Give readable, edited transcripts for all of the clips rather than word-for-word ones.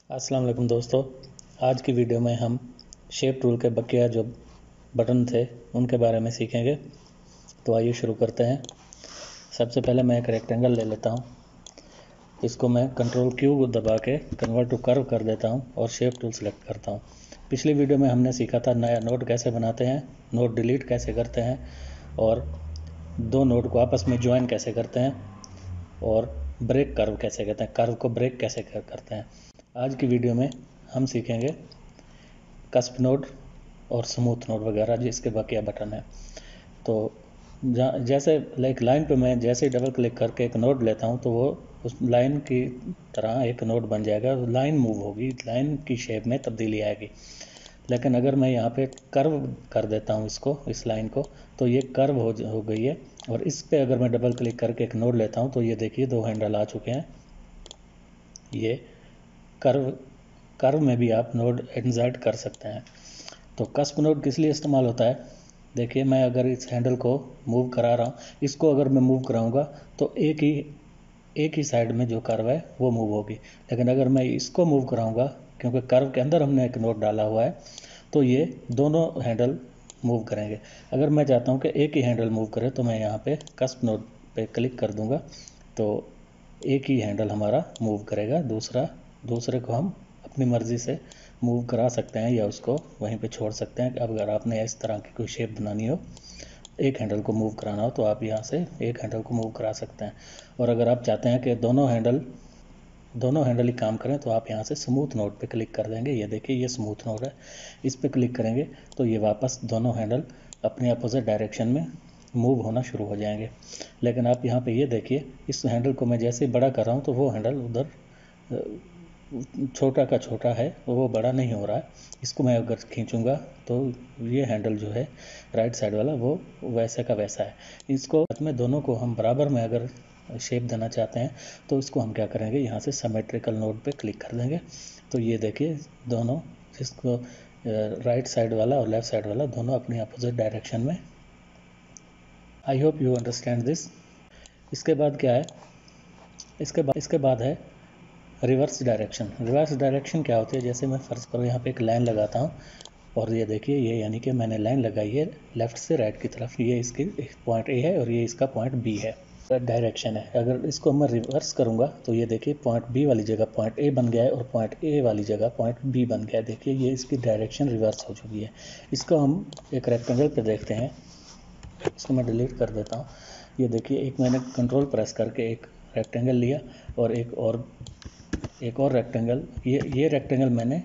अस्सलाम वालेकुम दोस्तों। आज की वीडियो में हम शेप टूल के बकिया जो बटन थे उनके बारे में सीखेंगे। तो आइए शुरू करते हैं। सबसे पहले मैं एक रेक्टेंगल ले लेता हूं। इसको मैं कंट्रोल क्यू दबा के कन्वर्ट टू कर्व कर देता हूं और शेप टूल सेलेक्ट करता हूं। पिछली वीडियो में हमने सीखा था नया नोड कैसे बनाते हैं, नोड डिलीट कैसे करते हैं और दो नोड को आपस में ज्वाइन कैसे करते हैं और ब्रेक कर्व कैसे करते हैं, कर्व को ब्रेक कैसे करते हैं। आज की वीडियो में हम सीखेंगे कस्प नोड और स्मूथ नोड वगैरह जिसके बकिया बटन है। तो जैसे लाइक लाइन पे मैं जैसे ही डबल क्लिक करके एक नोड लेता हूँ तो वो उस लाइन की तरह एक नोड बन जाएगा। लाइन मूव होगी, लाइन की शेप में तब्दीली आएगी। लेकिन अगर मैं यहाँ पे कर्व कर देता हूँ इसको, इस लाइन को, तो ये कर्व हो गई है। और इस पे अगर मैं डबल क्लिक करके एक नोड लेता हूँ तो ये देखिए दो हैंडल आ चुके हैं। ये कर्व में भी आप नोड इंसर्ट कर सकते हैं। तो कस्प नोड किस लिए इस्तेमाल होता है, देखिए मैं अगर इस हैंडल को मूव करा रहा हूँ, इसको अगर मैं मूव कराऊंगा तो एक ही साइड में जो कर्व है वो मूव होगी। लेकिन अगर मैं इसको मूव कराऊंगा, क्योंकि कर्व के अंदर हमने एक नोड डाला हुआ है, तो ये दोनों हैंडल मूव करेंगे। अगर मैं चाहता हूँ कि एक ही हैंडल मूव करे तो मैं यहाँ पे कस्प नोड पे क्लिक कर दूंगा तो एक ही हैंडल हमारा मूव करेगा। दूसरे को हम अपनी मर्ज़ी से मूव करा सकते हैं या उसको वहीं पे छोड़ सकते हैं। अब अगर आपने इस तरह की कोई शेप बनानी हो, एक हैंडल को मूव कराना हो, तो आप यहाँ से एक हैंडल को मूव करा सकते हैं। और अगर आप चाहते हैं कि दोनों हैंडल ही काम करें तो आप यहाँ से स्मूथ नोड पे क्लिक कर देंगे। ये देखिए ये स्मूथ नोड है, इस पर क्लिक करेंगे तो ये वापस दोनों हैंडल अपने अपोजिट डायरेक्शन में मूव होना शुरू हो जाएंगे। लेकिन आप यहाँ पे ये देखिए, इस हैंडल को मैं जैसे ही बड़ा कर रहा हूँ तो वो हैंडल उधर छोटा का छोटा है, वो बड़ा नहीं हो रहा है। इसको मैं अगर खींचूंगा तो ये हैंडल जो है राइट साइड वाला वो वैसे का वैसा है। इसको में दोनों को हम बराबर में अगर शेप देना चाहते हैं तो इसको हम क्या करेंगे, यहाँ से सिमेट्रिकल नोड पे क्लिक कर देंगे। तो ये देखिए दोनों, इसको राइट साइड वाला और लेफ्ट साइड वाला दोनों अपनी अपोजिट डायरेक्शन में। I hope you understand this. इसके बाद क्या है, इसके बाद है रिवर्स डायरेक्शन। रिवर्स डायरेक्शन क्या होती है, जैसे मैं फर्ज करो यहाँ पे एक लाइन लगाता हूँ और ये देखिए ये यानी कि मैंने लाइन लगाई है लेफ़्ट से राइट की तरफ। ये इसकी पॉइंट ए है और ये इसका पॉइंट बी है, डायरेक्शन है। अगर इसको मैं रिवर्स करूँगा तो ये देखिए पॉइंट बी वाली जगह पॉइंट ए बन गया है और पॉइंट ए वाली जगह पॉइंट बी बन गया है। देखिए ये इसकी डायरेक्शन रिवर्स हो चुकी है। इसको हम एक रेक्टेंगल पे देखते हैं। इसको मैं डिलीट कर देता हूँ। ये देखिए एक मैंने कंट्रोल प्रेस करके एक रेक्टेंगल लिया और एक और रेक्टेंगल, ये रेक्टेंगल मैंने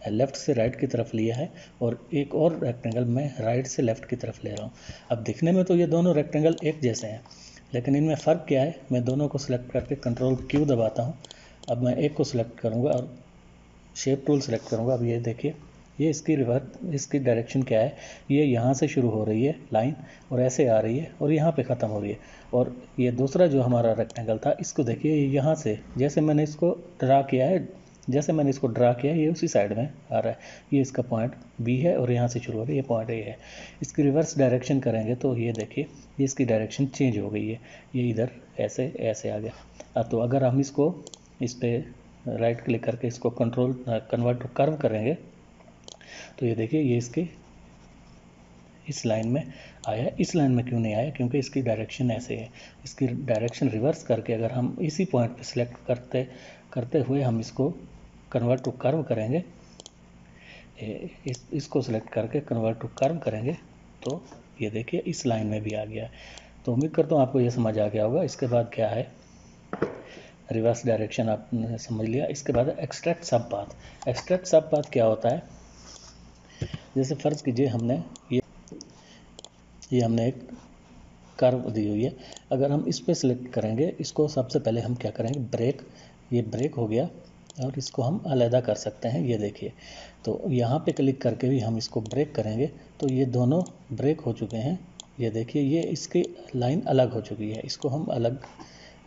लेफ़्ट से राइट की तरफ लिया है और एक और रेक्टेंगल मैं राइट से लेफ़्ट की तरफ ले रहा हूँ। अब दिखने में तो ये दोनों रेक्टेंगल एक जैसे हैं, लेकिन इनमें फ़र्क क्या है, मैं दोनों को सिलेक्ट करके कंट्रोल क्यू दबाता हूँ। अब मैं एक को सिलेक्ट करूँगा और शेप टूल सेलेक्ट करूँगा। अब ये देखिए ये इसकी डायरेक्शन क्या है, ये यहाँ से शुरू हो रही है लाइन और ऐसे आ रही है और यहाँ पे ख़त्म हो रही है। और ये दूसरा जो हमारा रेक्टेंगल था, इसको देखिए यहाँ से जैसे मैंने इसको ड्रा किया है, ये उसी साइड में आ रहा है। ये इसका पॉइंट बी है और यहाँ से शुरू हो रही है, ये पॉइंट ए है। इसकी रिवर्स डायरेक्शन करेंगे तो ये देखिए ये इसकी डायरेक्शन चेंज हो गई है, ये इधर ऐसे आ गया। तो अगर हम इसको इस पर राइट क्लिक करके इसको कन्वर्ट टू कर्व करेंगे तो ये देखिए ये इसके इस लाइन में आया है। इस लाइन में क्यों नहीं आया, क्योंकि इसकी डायरेक्शन ऐसे है। इसकी डायरेक्शन रिवर्स करके अगर हम इसी पॉइंट पे सिलेक्ट करते हुए हम इसको कन्वर्ट टू कर्व करेंगे, इसको सिलेक्ट करके कन्वर्ट टू कर्व करेंगे तो ये देखिए इस लाइन में भी आ गया। तो उम्मीद करता हूँ आपको ये समझ आ गया होगा। इसके बाद क्या है, रिवर्स डायरेक्शन आपने समझ लिया। इसके बाद एक्सट्रैक्ट सब पाथ। एक्सट्रैक्ट सब पाथ क्या होता है, जैसे फ़र्ज़ कीजिए हमने एक कर्व दी हुई है। अगर हम इस पर सिलेक्ट करेंगे, इसको सबसे पहले हम क्या करेंगे, ये ब्रेक हो गया और इसको हम अलहदा कर सकते हैं। ये देखिए तो यहाँ पे क्लिक करके भी हम इसको ब्रेक करेंगे तो ये दोनों ब्रेक हो चुके हैं। ये देखिए ये इसकी लाइन अलग हो चुकी है, इसको हम अलग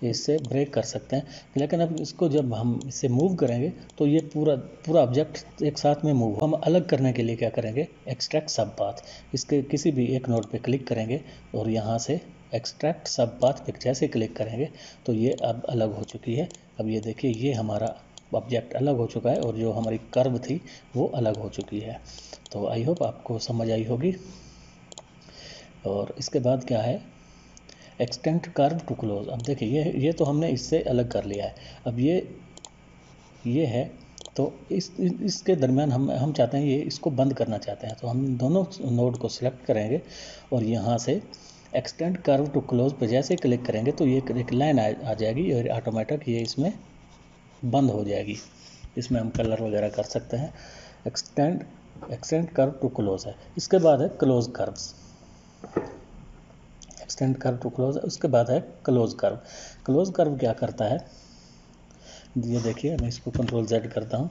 इससे ब्रेक कर सकते हैं। लेकिन अब इसको जब हम इसे मूव करेंगे तो ये पूरा ऑब्जेक्ट एक साथ में मूव, हम अलग करने के लिए क्या करेंगे, एक्सट्रैक्ट सब पाथ। इसके किसी भी एक नोड पे क्लिक करेंगे और यहाँ से एक्सट्रैक्ट सब पाथ पे जैसे क्लिक करेंगे तो ये अब अलग हो चुकी है। अब ये देखिए ये हमारा ऑब्जेक्ट अलग हो चुका है और जो हमारी कर्व थी वो अलग हो चुकी है। तो आई होप आपको समझ आई होगी। और इसके बाद क्या है, एक्सटेंड कर्व टू क्लोज। अब देखिए ये तो हमने इससे अलग कर लिया है। अब ये है, तो इसके दरमियान हम चाहते हैं, ये इसको बंद करना चाहते हैं, तो हम दोनों नोड को सिलेक्ट करेंगे और यहाँ से एक्सटेंड कर्व टू क्लोज पे जैसे क्लिक करेंगे तो ये एक लाइन आ जाएगी और ऑटोमेटिक ये इसमें बंद हो जाएगी। इसमें हम कलर वगैरह कर सकते हैं। एक्सटेंड कर्व टू क्लोज है। इसके बाद है close curves. Extend curve to close है, उसके बाद है क्लोज कर्व। क्लोज कर्व क्या करता है, ये देखिए मैं इसको कंट्रोल Z करता हूँ।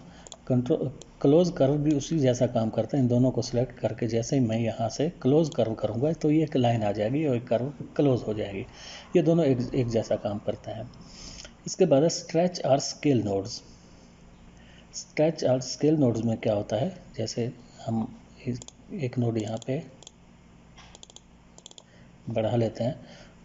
क्लोज कर्व भी उसी जैसा काम करता है। इन दोनों को सिलेक्ट करके जैसे ही मैं यहाँ से क्लोज कर्व करूँगा तो ये एक लाइन आ जाएगी और एक कर्व क्लोज हो जाएगी। ये दोनों एक जैसा काम करते हैं। इसके बाद है स्ट्रेच और स्केल नोड्स। स्ट्रेच और स्केल नोड्स में क्या होता है, जैसे हम एक नोड यहाँ पे बढ़ा लेते हैं,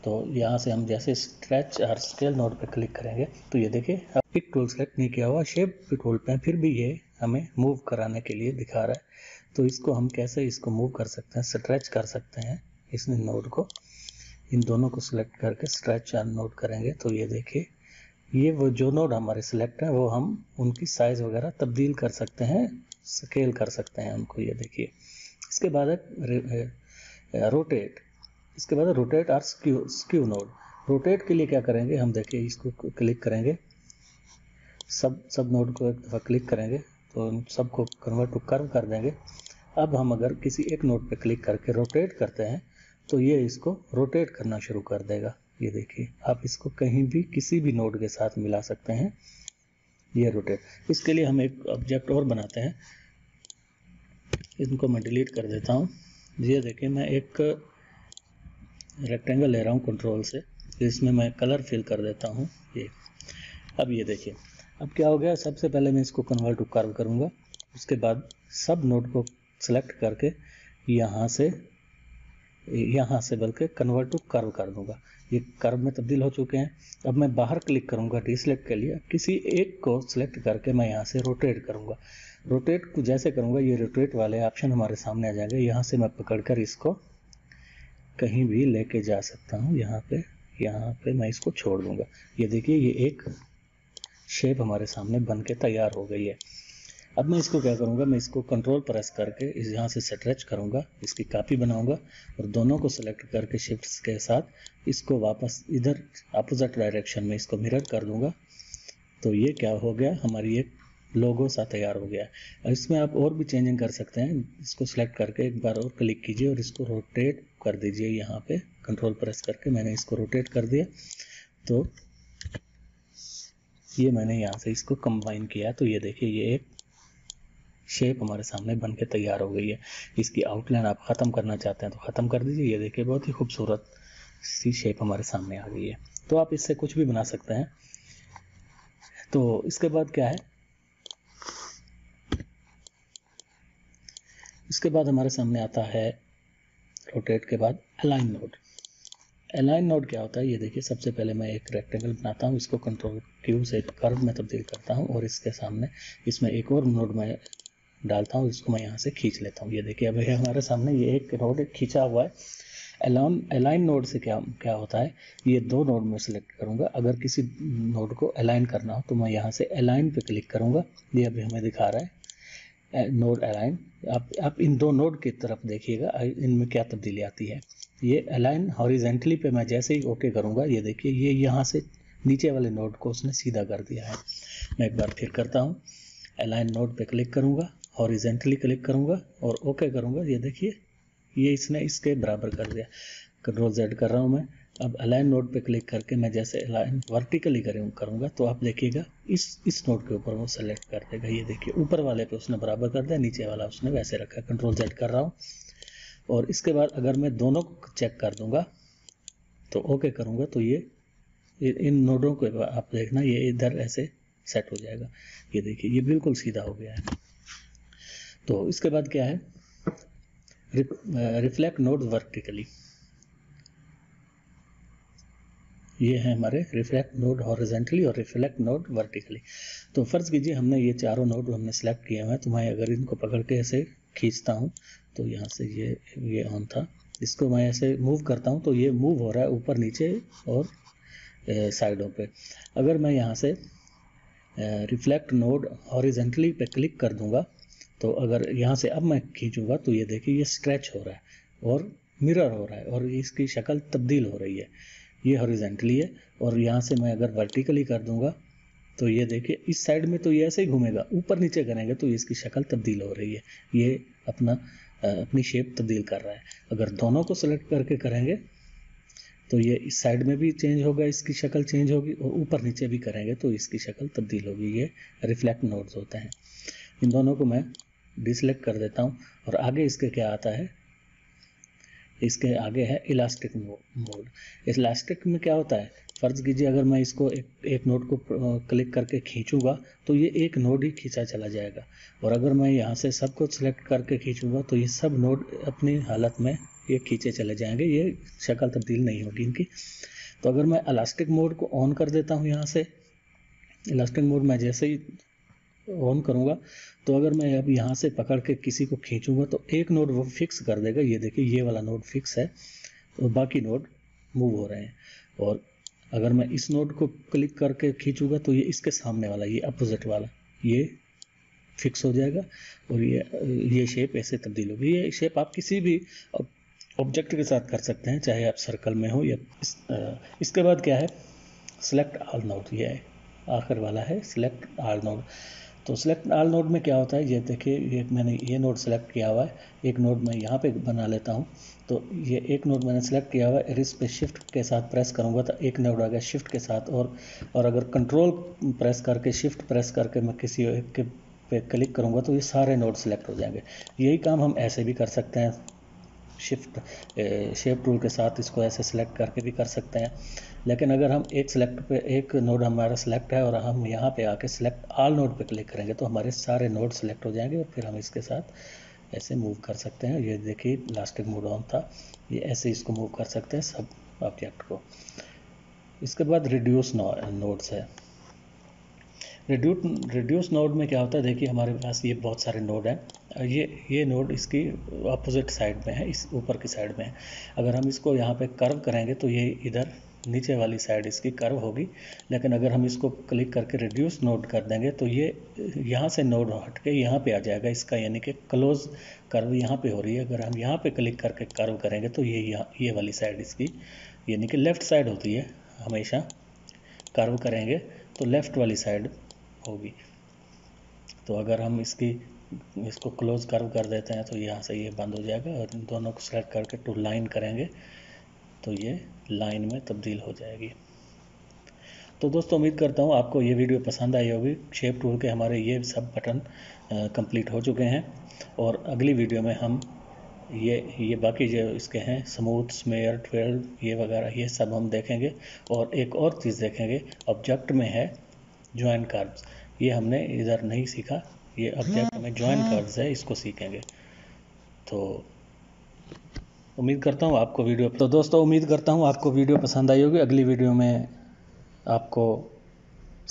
तो यहाँ से हम जैसे स्ट्रेच और स्केल नोड पे क्लिक करेंगे तो ये देखिए अब पिक टूल सेलेक्ट नहीं किया हुआ, शेप टूल पे फिर भी ये हमें मूव कराने के लिए दिखा रहा है। तो इसको हम कैसे इसको मूव कर सकते हैं, स्ट्रेच कर सकते हैं इस नोड को। इन दोनों को सिलेक्ट करके स्ट्रेच और नोड करेंगे तो ये देखिए ये वो जो नोड हमारे सिलेक्ट हैं वो हम उनकी साइज़ वगैरह तब्दील कर सकते हैं, स्केल कर सकते हैं उनको। ये देखिए इसके बाद है रोटेट। इसके बाद रोटेट और स्क्यू नोड। रोटेट के लिए क्या करेंगे, हम देखिए इसको क्लिक करेंगे, सब नोड को एक दफ़ा क्लिक करेंगे तो सबको कन्वर्ट टू कर्व कर देंगे। अब हम अगर किसी एक नोड पे क्लिक करके रोटेट करते हैं तो ये इसको रोटेट करना शुरू कर देगा। ये देखिए आप इसको कहीं भी किसी भी नोड के साथ मिला सकते हैं, ये रोटेट। इसके लिए हम एक ऑब्जेक्ट और बनाते हैं, इनको मैं डिलीट कर देता हूँ। ये देखिए मैं एक रेक्टेंगल ले रहा हूँ कंट्रोल से, इसमें मैं कलर फिल कर देता हूँ ये। अब ये देखिए अब क्या हो गया, सबसे पहले मैं इसको कन्वर्ट टू कर्व करूँगा, उसके बाद सब नोड को सेलेक्ट करके यहाँ से बल्कि कन्वर्ट टू कर्व कर दूंगा। ये कर्व में तब्दील हो चुके हैं। अब मैं बाहर क्लिक करूँगा डीसेलेक्ट के लिए, किसी एक को सिलेक्ट करके मैं यहाँ से रोटेट करूँगा। रोटेट को जैसे करूँगा ये रोटेट वाले ऑप्शन हमारे सामने आ जाएंगे। यहाँ से मैं पकड़कर इसको कहीं भी लेके जा सकता हूँ। यहाँ पे मैं इसको छोड़ दूंगा। ये देखिए ये एक शेप हमारे सामने बन के तैयार हो गई है। अब मैं इसको क्या करूँगा, मैं इसको कंट्रोल प्रेस करके यहाँ से स्ट्रेच करूँगा, इसकी कॉपी बनाऊँगा और दोनों को सेलेक्ट करके शिफ्ट्स के साथ इसको वापस इधर अपोजिट डायरेक्शन में इसको मिरर कर दूँगा। तो ये क्या हो गया, हमारी एक लोगो सा तैयार हो गया है। इसमें आप और भी चेंजिंग कर सकते हैं। इसको सिलेक्ट करके एक बार और क्लिक कीजिए और इसको रोटेट कर दीजिए। यहाँ पे कंट्रोल प्रेस करके मैंने इसको रोटेट कर दिया, तो ये मैंने यहाँ से इसको कंबाइन किया। तो ये देखिए ये एक शेप हमारे सामने बन के तैयार हो गई है। इसकी आउटलाइन आप ख़त्म करना चाहते हैं तो ख़त्म कर दीजिए। ये देखिए बहुत ही खूबसूरत सी शेप हमारे सामने आ गई है। तो आप इससे कुछ भी बना सकते हैं। तो इसके बाद क्या है, इसके बाद हमारे सामने आता है रोटेट के बाद अलाइन नोड। अलाइन नोड क्या होता है, ये देखिए सबसे पहले मैं एक रेक्टेंगल बनाता हूँ, इसको कंट्रोल क्यू से कर्व में तब्दील करता हूँ और इसके सामने इसमें एक और नोड में डालता हूँ, इसको मैं यहाँ से खींच लेता हूँ। ये देखिए अब हमारे सामने ये एक नोड खींचा हुआ है। अलाइन नोड से क्या होता है, ये दो नोड में सेलेक्ट करूँगा। अगर किसी नोड को अलाइन करना हो तो मैं यहाँ से अलाइन पे क्लिक करूँगा। ये अभी हमें दिखा रहा है नोड अलाइन। आप इन दो नोड की तरफ देखिएगा, इनमें क्या तब्दीली आती है। ये अलाइन हॉरिजेंटली पे मैं जैसे ही ओके करूँगा, ये देखिए ये यहाँ से नीचे वाले नोड को उसने सीधा कर दिया है। मैं एक बार फिर करता हूँ, अलाइन नोड पे क्लिक करूँगा, हॉरिजेंटली क्लिक करूँगा और ओके करूँगा। ये देखिए ये इसने इसके बराबर कर दिया। कंट्रोल Z कर रहा हूँ मैं। अब अलाइन नोड पे क्लिक करके मैं जैसे अलाइन वर्टिकली करूँगा तो आप देखिएगा इस नोड के ऊपर वो सेलेक्ट कर देगा। ये देखिए ऊपर वाले पे उसने बराबर कर दिया, नीचे वाला उसने वैसे रखा। कंट्रोल Z कर रहा हूँ और इसके बाद अगर मैं दोनों को चेक कर दूंगा तो ओके करूँगा तो ये इन नोडों को आप देखना ये इधर ऐसे सेट हो जाएगा। ये देखिए ये बिल्कुल सीधा हो गया है। तो इसके बाद क्या है, रिफ्लेक्ट नोड वर्टिकली। ये है हमारे रिफ्लेक्ट नोड हॉरिजेंटली और रिफ्लेक्ट नोड वर्टिकली। तो फ़र्ज़ कीजिए हमने ये चारों नोड हमने सेलेक्ट किए हुए हैं, तो मैं अगर इनको पकड़ के ऐसे खींचता हूँ तो यहाँ से ये ऑन था, इसको मैं ऐसे मूव करता हूँ तो ये मूव हो रहा है ऊपर नीचे और साइडों पे। अगर मैं यहाँ से रिफ्लेक्ट नोड हॉरिजेंटली पे क्लिक कर दूंगा तो अगर यहाँ से अब मैं खींचूंगा तो ये देखिए ये स्ट्रेच हो रहा है और मिरर हो रहा है और इसकी शक्ल तब्दील हो रही है। ये हॉरिजेंटली है और यहाँ से मैं अगर वर्टिकली कर दूंगा तो ये देखिए इस साइड में तो ये ऐसे ही घूमेगा, ऊपर नीचे करेंगे तो इसकी शक्ल तब्दील हो रही है, ये अपनी शेप तब्दील कर रहा है। अगर दोनों को सेलेक्ट करके करेंगे तो ये इस साइड में भी चेंज होगा, इसकी शक्ल चेंज होगी, और ऊपर नीचे भी करेंगे तो इसकी शक्ल तब्दील होगी। ये रिफ्लेक्ट नोड्स होते हैं। इन दोनों को मैं डिसलेक्ट कर देता हूँ और आगे इसके क्या आता है, इसके आगे है इलास्टिक मोड। इलास्टिक में क्या होता है, फ़र्ज़ कीजिए अगर मैं इसको एक नोड को क्लिक करके खींचूंगा तो ये एक नोड ही खींचा चला जाएगा, और अगर मैं यहाँ से सबको सिलेक्ट करके खींचूंगा तो ये सब नोड अपनी हालत में ये खींचे चले जाएंगे, ये शक्ल तब्दील नहीं होगी इनकी। तो अगर मैं इलास्टिक मोड को ऑन कर देता हूँ, यहाँ से इलास्टिक मोड मैं जैसे ही ऑन करूँगा तो अगर मैं अब यहाँ से पकड़ के किसी को खींचूंगा तो एक नोड वो फिक्स कर देगा। ये देखिए ये वाला नोड फिक्स है और बाकी नोड मूव हो रहे हैं। और अगर मैं इस नोड को क्लिक करके खींचूंगा तो ये इसके सामने वाला, ये अपोजिट वाला, ये फिक्स हो जाएगा और ये शेप ऐसे तब्दील होगी। ये शेप आप किसी भी ऑब्जेक्ट के साथ कर सकते हैं, चाहे आप सर्कल में हो या इसके बाद क्या है, सेलेक्ट ऑल नोड। ये आखिर वाला है सेलेक्ट ऑल नोड। तो सेलेक्ट ऑल नोड में क्या होता है, ये देखिए मैंने ये नोड सेलेक्ट किया हुआ है, एक नोड मैं यहाँ पे बना लेता हूँ। तो ये एक नोड मैंने सेलेक्ट किया हुआ है, इस पे शिफ्ट के साथ प्रेस करूँगा तो एक नोड आ गया शिफ्ट के साथ, और अगर कंट्रोल प्रेस करके शिफ्ट प्रेस करके मैं किसी एक के पे क्लिक करूँगा तो ये सारे नोड सेलेक्ट हो जाएंगे। यही काम हम ऐसे भी कर सकते हैं, शिफ्ट शेप टूल के साथ इसको ऐसे सेलेक्ट करके भी कर सकते हैं। लेकिन अगर हम एक नोड हमारा सेलेक्ट है और हम यहाँ पे आके सेलेक्ट ऑल नोड पे क्लिक करेंगे तो हमारे सारे नोड सेलेक्ट हो जाएंगे और फिर हम इसके साथ ऐसे मूव कर सकते हैं। ये देखिए इलास्टिक मोड ऑन था, ये ऐसे इसको मूव कर सकते हैं सब ऑब्जेक्ट को। इसके बाद रिड्यूस नोड्स है। रिड्यूस नोड में क्या होता है, देखिए हमारे पास ये बहुत सारे नोड हैं, ये नोड इसकी अपोजिट साइड में है, इस ऊपर की साइड में है। अगर हम इसको यहाँ पे कर्व करेंगे तो ये इधर नीचे वाली साइड इसकी कर्व होगी। लेकिन अगर हम इसको क्लिक करके रिड्यूस नोड कर देंगे तो ये यहाँ से नोड हट के यहाँ पे आ जाएगा इसका, यानी कि क्लोज कर्व यहाँ पे हो रही है। अगर हम यहाँ पे क्लिक करके कर्व करेंगे तो ये वाली साइड इसकी, यानी कि लेफ़्ट साइड होती है हमेशा, कर्व करेंगे तो लेफ़्ट वाली साइड होगी। तो अगर हम इसको क्लोज कर्व कर देते हैं तो यहाँ से ये बंद हो जाएगा, और इन दोनों को सेलेक्ट करके टू लाइन करेंगे तो ये लाइन में तब्दील हो जाएगी। तो दोस्तों उम्मीद करता हूँ आपको ये वीडियो पसंद आई होगी। शेप टूल के हमारे ये सब बटन कंप्लीट हो चुके हैं, और अगली वीडियो में हम ये बाकी जो इसके हैं स्मूथ, स्मेयर, ट्वेल्व, ये वगैरह ये सब हम देखेंगे। और एक और चीज़ देखेंगे, ऑब्जेक्ट में है ज्वाइन कर्व्स, ये हमने इधर नहीं सीखा, ये ऑब्जेक्ट में ज्वाइन कर्व्स है, इसको सीखेंगे। तो उम्मीद करता हूँ आपको वीडियो पसंद आई होगी। अगली वीडियो में आपको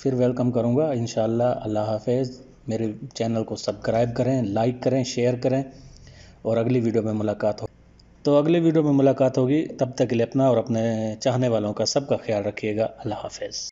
फिर वेलकम करूँगा इंशाल्लाह। अल्लाह हाफ़िज़। मेरे चैनल को सब्सक्राइब करें, लाइक करें, शेयर करें, और अगली वीडियो में मुलाकात होगी। तब तक के लिए अपना और अपने चाहने वालों का सबका ख्याल रखिएगा। अल्लाह हाफ़िज़।